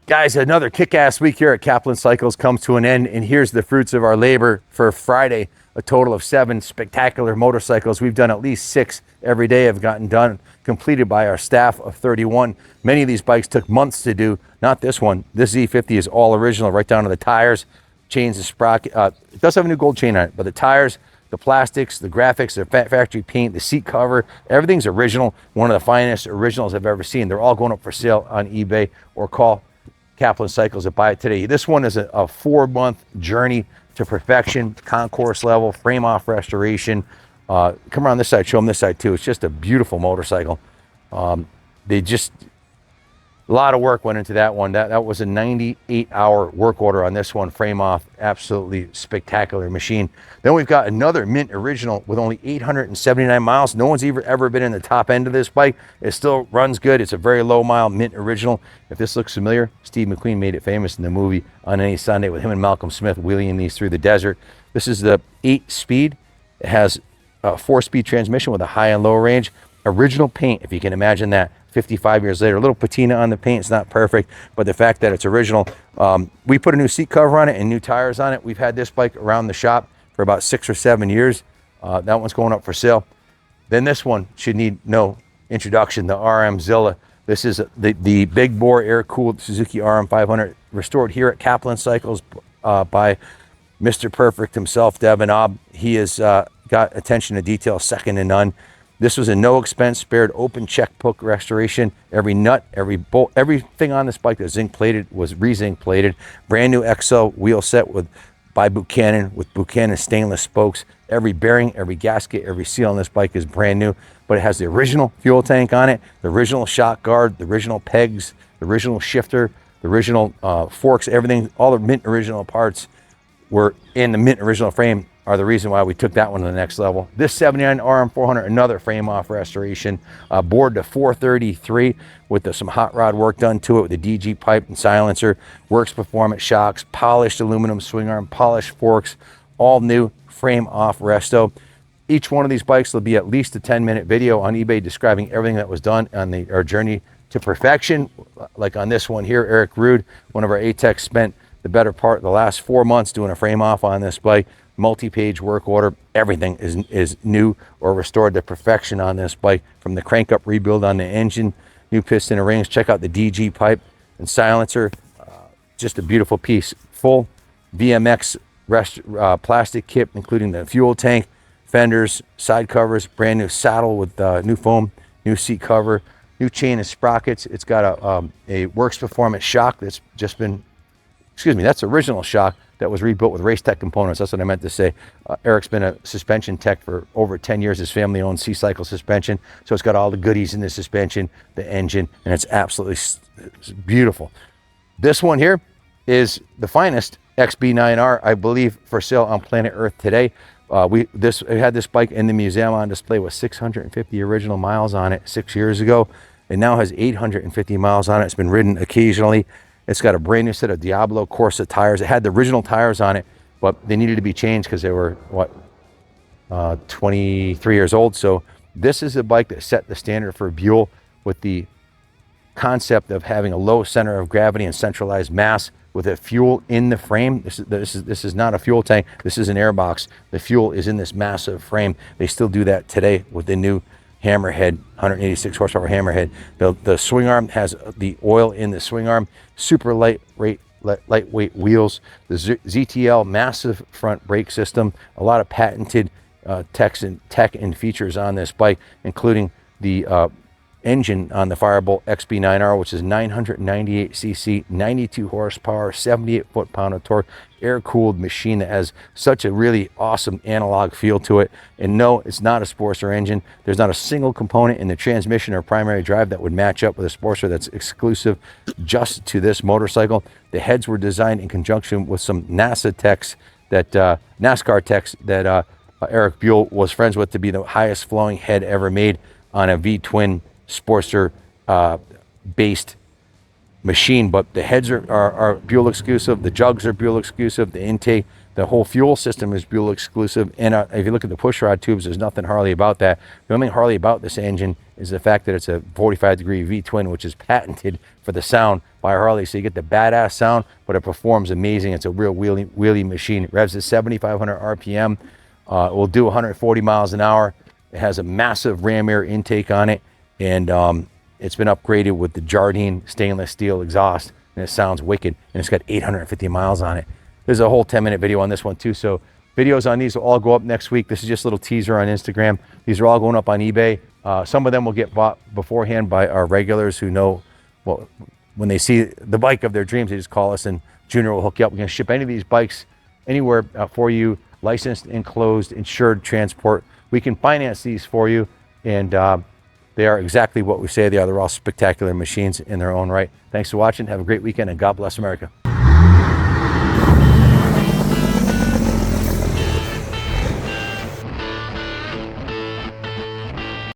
Guys, another kick-ass week here at Kaplan Cycles comes to an end, and here's the fruits of our labor for Friday. A total of 7 spectacular motorcycles. We've done at least 6 every day have gotten done, completed by our staff of 31. Many of these bikes took months to do. Not this one. This Z50 is all original, right down to the tires, chains, and sprocket. It does have a new gold chain on it, but the tires, the plastics, the graphics, the factory paint, the seat cover, everything's original. One of the finest originals I've ever seen. They're all going up for sale on eBay, or call Kaplan Cycles to buy it today. This one is a 4-month journey to perfection, concourse level, frame off restoration. Come around this side, show them this side too. It's just a beautiful motorcycle. A lot of work went into that one. That was a 98-hour work order on this one, frame off, absolutely spectacular machine. Then we've got another mint original with only 879 miles. No one's ever been in the top end of this bike. It still runs good. It's a very low mile mint original. If this looks familiar, Steve McQueen made it famous in the movie On Any Sunday with him and Malcolm Smith wheeling these through the desert. This is the 8-speed. It has a 4-speed transmission with a high and low range. Original paint, if you can imagine that. 55 years later, a little patina on the paint. It's not perfect, but the fact that it's original. We put a new seat cover on it and new tires on it. We've had this bike around the shop for about 6 or 7 years. That one's going up for sale. Then this one should need no introduction, the RM Zilla. This is the big bore air-cooled Suzuki RM 500, restored here at Kaplan Cycles by Mr. Perfect himself, Devin Obb. He has got attention to detail second to none. This was a no expense spared open checkbook restoration. Every nut, every bolt, everything on this bike that was zinc plated was re-zinc plated. Brand new XL wheel set by Buchanan with Buchanan stainless spokes. Every bearing, every gasket, every seal on this bike is brand new, but it has the original fuel tank on it, the original shock guard, the original pegs, the original shifter, the original forks, everything, all the mint original parts were in the mint original frame, are the reason why we took that one to the next level. This 79 RM400, another frame off restoration, bored to 433 with some hot rod work done to it with the DG pipe and silencer, works performance shocks, polished aluminum swing arm, polished forks, all new frame off resto. Each one of these bikes will be at least a 10-minute video on eBay describing everything that was done on our journey to perfection. Like on this one here, Eric Rude, one of our A-Techs, spent the better part of the last 4 months doing a frame off on this bike. Multi-page work order. Everything is new or restored to perfection on this bike, from the crank up rebuild on the engine, new piston and rings. Check out the DG pipe and silencer. Just a beautiful piece. Full VMX plastic kit, including the fuel tank, fenders, side covers, brand new saddle with new foam, new seat cover, new chain and sprockets. It's got a works performance shock that's just been, that's original shock that was rebuilt with Race Tech components. That's what I meant to say. Eric's been a suspension tech for over 10 years. His family owns C-Cycle suspension, so it's got all the goodies in the suspension, the engine, and it's absolutely beautiful. This one here is the finest XB9R, I believe, for sale on planet Earth today. We had this bike in the museum on display with 650 original miles on it 6 years ago. It now has 850 miles on it. It's been ridden occasionally. It's got a brand new set of Diablo Corsa tires. It had the original tires on it, but they needed to be changed because they were, 23 years old. So this is a bike that set the standard for Buell with the concept of having a low center of gravity and centralized mass with a fuel in the frame. This is not a fuel tank. This is an air box. The fuel is in this massive frame. They still do that today with the new Hammerhead, 186 horsepower Hammerhead. The swing arm has the oil in the swing arm, super lightweight wheels, the ZTL massive front brake system, a lot of patented tech and features on this bike, including the engine on the Firebolt XB9R, which is 998 cc, 92 horsepower, 78 foot-pound of torque, air-cooled machine that has such a really awesome analog feel to it. And no, it's not a Sportster engine. There's not a single component in the transmission or primary drive that would match up with a Sportster that's exclusive just to this motorcycle. The heads were designed in conjunction with some NASCAR techs that Eric Buell was friends with, to be the highest flowing head ever made on a V-twin Sportster based machine. But the heads are Buell exclusive, the jugs are Buell exclusive, the intake, the whole fuel system is Buell exclusive. And if you look at the pushrod tubes, there's nothing Harley about that. The only thing Harley about this engine is the fact that it's a 45-degree V-twin, which is patented for the sound by Harley. So you get the badass sound, but it performs amazing. It's a real wheelie machine. It revs at 7,500 RPM. It will do 140 miles an hour. It has a massive ram air intake on it, and it's been upgraded with the Jardine stainless steel exhaust, and it sounds wicked, and it's got 850 miles on it. There's a whole 10-minute video on this one too, so videos on these will all go up next week. This is just a little teaser on Instagram. These are all going up on eBay. Some of them will get bought beforehand by our regulars who know, well, when they see the bike of their dreams, they just call us and Junior will hook you up. We're going to ship any of these bikes anywhere for you, licensed, enclosed, insured, transport. We can finance these for you, and they are exactly what we say they are. They're all spectacular machines in their own right. Thanks for watching. Have a great weekend, and God bless America.